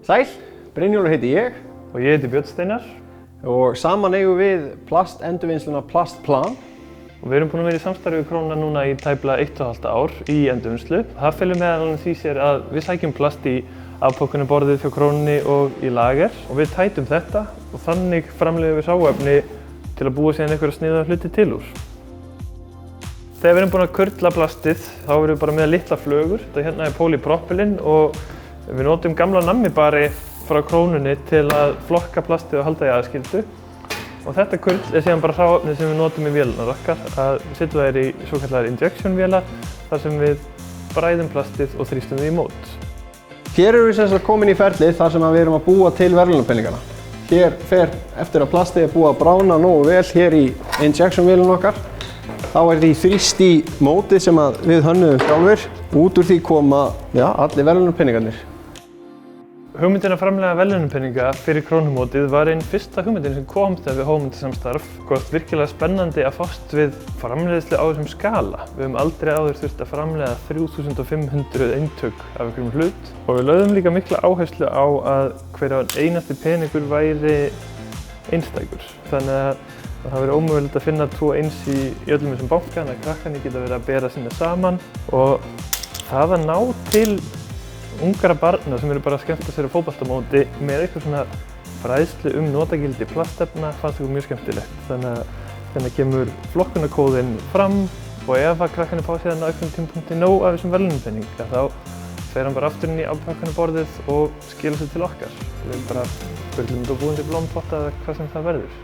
Sæl, Brynjólfur heiti ég og ég heiti Björn Steinar og saman eigum við plastendurvinnsluna Plastplan. og við erum búin að vera í samstarfi við Krónuna núna í tæplega 1,5 ár í endurvinnslu. Það felur meðal annars í sér að við sækjum plast í afpökkunarborðið hjá Krónunni og í lager og við tætum þetta og þannig framleiðum við hráefni til að búa síðan einhverja sniðuga hluti til úr. Þegar við erum búin að kurla plastið þá erum við bara með litla flögur. Þetta hérna er polypropylene og við notum gamla nammibari frá Krónunni til að flokka plastið og halda í aðskildu. Og þetta kurl er síðan bara hráefni sem við notum í vélarnar okkar. Við setjum þær í svokallaðar injection vélar þar sem við bræðum plastið og þrýstum því í mót. Hér erum við sem sagt komin í ferlið þar sem við erum að búa til verðlaunapenningana. Hér fer eftir að plastið er búið að bráðna nógu vel hér í injection vélun okkar. Þá er því þrýst í mótið sem við hönnuðum sjálfur. Út úr því koma allir verðlaunapenningarnir. Hugmyndin að framleiða verðlaunapeninga fyrir Krónumótið var ein fyrsta hugmyndin sem kom þegar við hófum þetta samstarf. Það var virkilega spennandi að fást við framleiðslu á þessum skala. Við höfum aldrei áður þurft að framleiða 3500 eintök af einhverjum hlut og við lögðum líka mikla áherslu á að hver einasti peningur væri einstækur. Þannig að það verið ómögulegt að finna tvo eins í öllum þessum banka, þannig að krakkarnir geta verið að bera sinna saman og það að ná til ungra barna sem eru bara að skemmta sér á fótboltamóti með eitthvað svona fræðslu notagildi plastefna fannst okkur mjög skemmtilegt. Þannig að þegar kemur flokkunarkóðinn fram og ef að krakkarnir fá síðan á einhverjum tímapunkti nóg af þessum verðlaunapeninga þá fer hann bara aftur inn í afpökkunarborðið og skilar sér til okkar. Við bara búum til blómpotta eða hvað sem það verður.